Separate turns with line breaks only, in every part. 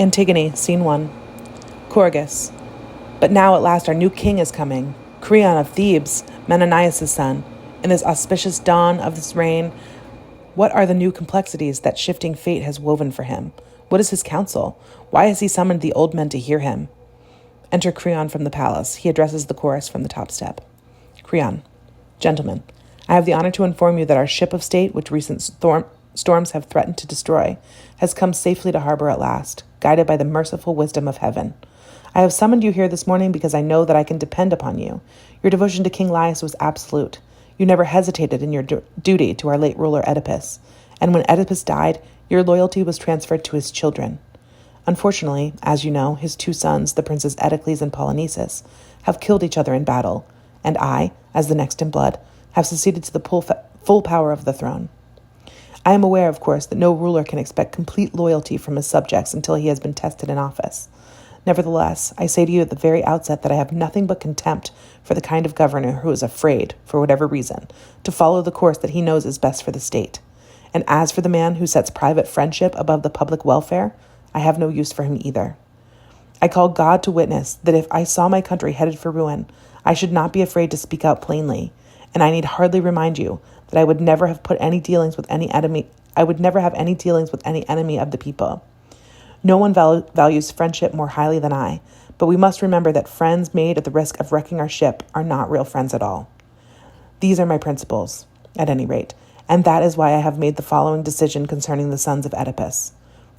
Antigone, Scene 1. Chorus. But now at last our new king is coming, Creon of Thebes, Menenius' son. In this auspicious dawn of this reign, what are the new complexities that shifting fate has woven for him? What is his counsel? Why has he summoned the old men to hear him? Enter Creon from the palace. He addresses the chorus from the top step. Creon. Gentlemen, I have the honor to inform you that our ship of state, which recent storms have threatened to destroy, has come safely to harbor at last, guided by the merciful wisdom of heaven. I have summoned you here this morning because I know that I can depend upon you. Your devotion to King Laius was absolute. You never hesitated in your duty to our late ruler Oedipus, and when Oedipus died, your loyalty was transferred to his children. Unfortunately, as you know, his two sons, the princes Eteocles and Polynices, have killed each other in battle, and I, as the next in blood, have succeeded to the full power of the throne. I am aware, of course, that no ruler can expect complete loyalty from his subjects until he has been tested in office. Nevertheless, I say to you at the very outset that I have nothing but contempt for the kind of governor who is afraid, for whatever reason, to follow the course that he knows is best for the state. And as for the man who sets private friendship above the public welfare, I have no use for him either. I call God to witness that if I saw my country headed for ruin, I should not be afraid to speak out plainly, and I need hardly remind you that I would never have any dealings with any enemy of the people. No one values friendship more highly than I, but we must remember that friends made at the risk of wrecking our ship are not real friends at all. These are my principles, at any rate, and that is why I have made the following decision concerning the sons of Oedipus.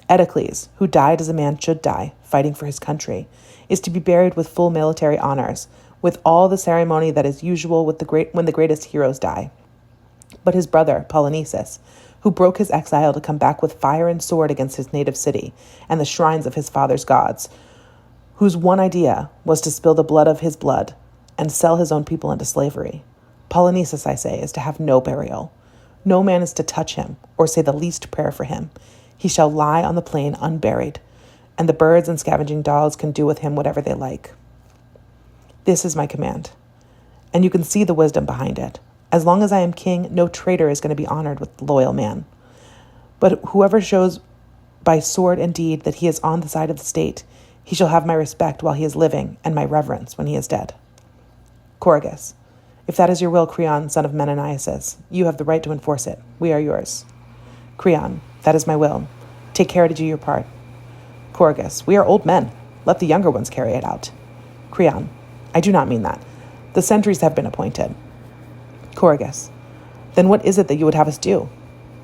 Oedocles, who died as a man should die, fighting for his country, is to be buried with full military honors, with all the ceremony that is usual when the greatest heroes die. But his brother, Polynices, who broke his exile to come back with fire and sword against his native city and the shrines of his father's gods, whose one idea was to spill the blood of his blood and sell his own people into slavery. Polynices, I say, is to have no burial. No man is to touch him or say the least prayer for him. He shall lie on the plain unburied, and the birds and scavenging dogs can do with him whatever they like. This is my command, and you can see the wisdom behind it. As long as I am king, no traitor is going to be honored with the loyal man. But whoever shows by sword and deed that he is on the side of the state, he shall have my respect while he is living and my reverence when he is dead. Chorus. If that is your will, Creon, son of Menenius, you have the right to enforce it. We are yours. Creon. That is my will. Take care to do your part. Chorus. We are old men. Let the younger ones carry it out. Creon. I do not mean that. The sentries have been appointed. Chorus. Then what is it that you would have us do?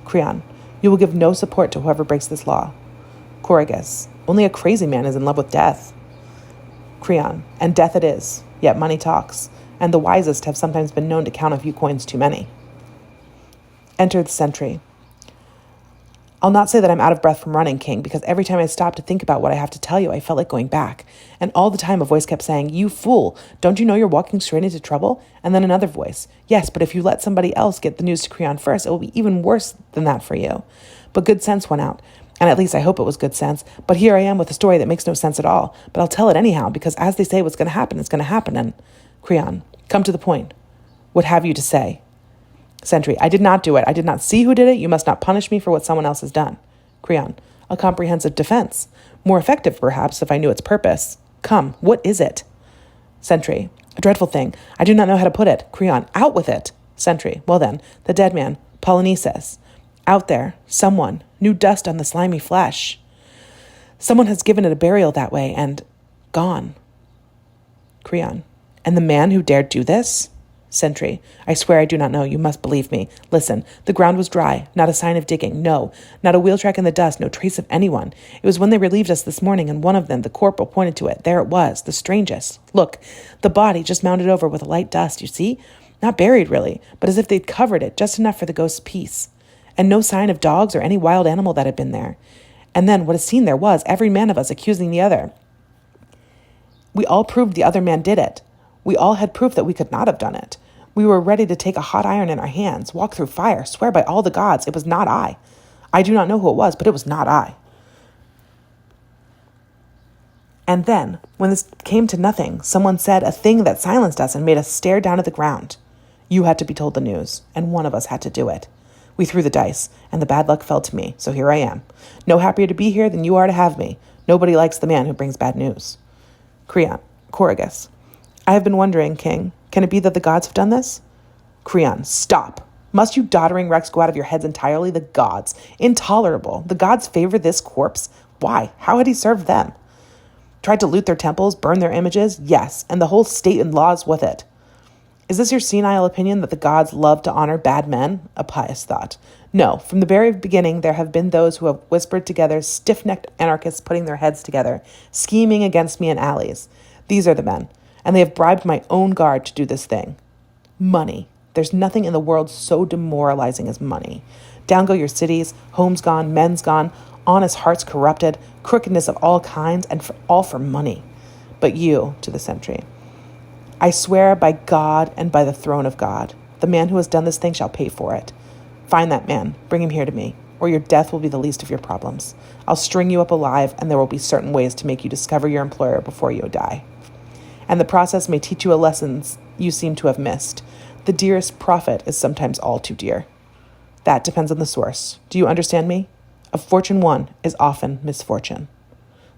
Creon. You will give no support to whoever breaks this law. Chorus. Only a crazy man is in love with death. Creon. And death it is, yet money talks, and the wisest have sometimes been known to count a few coins too many. Enter the sentry. I'll not say that I'm out of breath from running, King, because every time I stopped to think about what I have to tell you, I felt like going back. And all the time a voice kept saying, "You fool, don't you know you're walking straight into trouble?" And then another voice, "Yes, but if you let somebody else get the news to Creon first, it will be even worse than that for you." But good sense won out, and at least I hope it was good sense. But here I am with a story that makes no sense at all. But I'll tell it anyhow, because as they say what's going to happen, it's going to happen. And Creon, come to the point. What have you to say? Sentry, I did not do it. I did not see who did it. You must not punish me for what someone else has done. Creon, a comprehensive defense. More effective, perhaps, if I knew its purpose. Come, what is it? Sentry, a dreadful thing. I do not know how to put it. Creon, out with it. Sentry, well then, the dead man, Polynices. Out there, someone, new dust on the slimy flesh. Someone has given it a burial that way and gone. Creon, and the man who dared do this? Sentry, I swear I do not know. You must believe me. Listen, the ground was dry, not a sign of digging. No, not a wheel track in the dust, no trace of anyone. It was when they relieved us this morning, and one of them, the corporal, pointed to it. There it was, the strangest. Look, the body just mounded over with a light dust, you see? Not buried, really, but as if they'd covered it, just enough for the ghost's peace. And no sign of dogs or any wild animal that had been there. And then what a scene there was, every man of us accusing the other. We all proved the other man did it. We all had proof that we could not have done it. We were ready to take a hot iron in our hands, walk through fire, swear by all the gods it was not I. I do not know who it was, but it was not I. And then, when this came to nothing, someone said a thing that silenced us and made us stare down at the ground. You had to be told the news, and one of us had to do it. We threw the dice, and the bad luck fell to me, so here I am. No happier to be here than you are to have me. Nobody likes the man who brings bad news. Chorus. I have been wondering, King, can it be that the gods have done this? Creon, stop. Must you doddering wrecks go out of your heads entirely? The gods. Intolerable. The gods favor this corpse? Why? How had he served them? Tried to loot their temples, burn their images? Yes, and the whole state and laws with it. Is this your senile opinion that the gods love to honor bad men? A pious thought. No, from the very beginning there have been those who have whispered together, stiff-necked anarchists putting their heads together, scheming against me in alleys. These are the men, and they have bribed my own guard to do this thing. Money. There's nothing in the world so demoralizing as money. Down go your cities, homes gone, men's gone, honest hearts corrupted, crookedness of all kinds, and all for money. But you, to the sentry, I swear by God and by the throne of God, the man who has done this thing shall pay for it. Find that man, bring him here to me, or your death will be the least of your problems. I'll string you up alive, and there will be certain ways to make you discover your employer before you die. And the process may teach you a lesson you seem to have missed. The dearest profit is sometimes all too dear. That depends on the source. Do you understand me? A fortune won is often misfortune.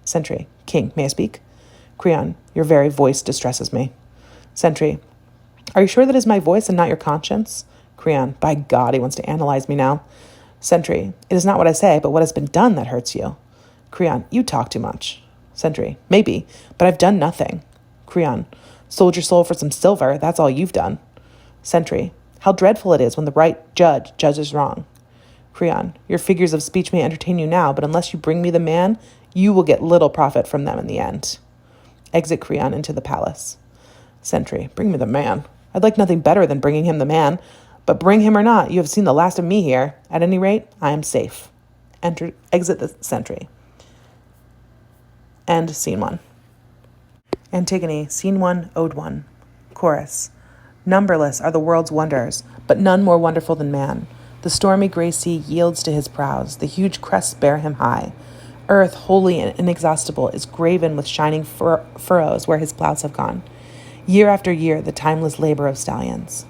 Sentry, King, may I speak? Creon, your very voice distresses me. Sentry, are you sure that is my voice and not your conscience? Creon, by God, he wants to analyze me now. Sentry, it is not what I say, but what has been done that hurts you. Creon, you talk too much. Sentry, maybe, but I've done nothing. Creon, sold your soul for some silver, that's all you've done. Sentry, how dreadful it is when the right judge judges wrong. Creon, your figures of speech may entertain you now, but unless you bring me the man, you will get little profit from them in the end. Exit Creon into the palace. Sentry, bring me the man. I'd like nothing better than bringing him the man, but bring him or not, you have seen the last of me here. At any rate, I am safe. Exit the sentry. End scene 1. Antigone, scene 1, ode 1. Chorus. Numberless are the world's wonders, but none more wonderful than man. The stormy gray sea yields to his prows, the huge crests bear him high. Earth, holy and inexhaustible, is graven with shining furrows where his plows have gone. Year after year, the timeless labor of stallions.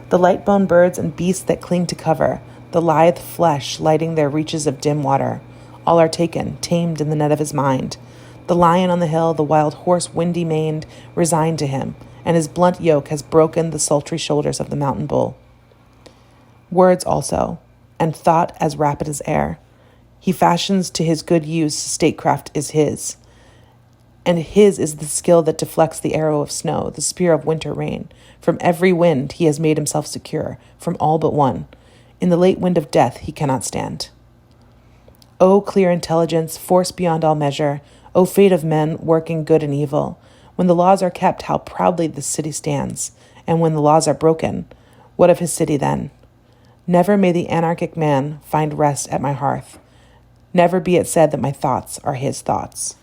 The light-boned birds and beasts that cling to cover, the lithe flesh lighting their reaches of dim water, all are taken, tamed in the net of his mind. The lion on the hill, the wild horse windy-maned, resigned to him, and his blunt yoke has broken the sultry shoulders of the mountain bull. Words also, and thought as rapid as air. He fashions to his good use, statecraft is his. And his is the skill that deflects the arrow of snow, the spear of winter rain. From every wind he has made himself secure, from all but one. In the late wind of death he cannot stand. O clear intelligence, force beyond all measure, O fate of men working good and evil. When the laws are kept, how proudly the city stands. And when the laws are broken, what of his city then? Never may the anarchic man find rest at my hearth. Never be it said that my thoughts are his thoughts.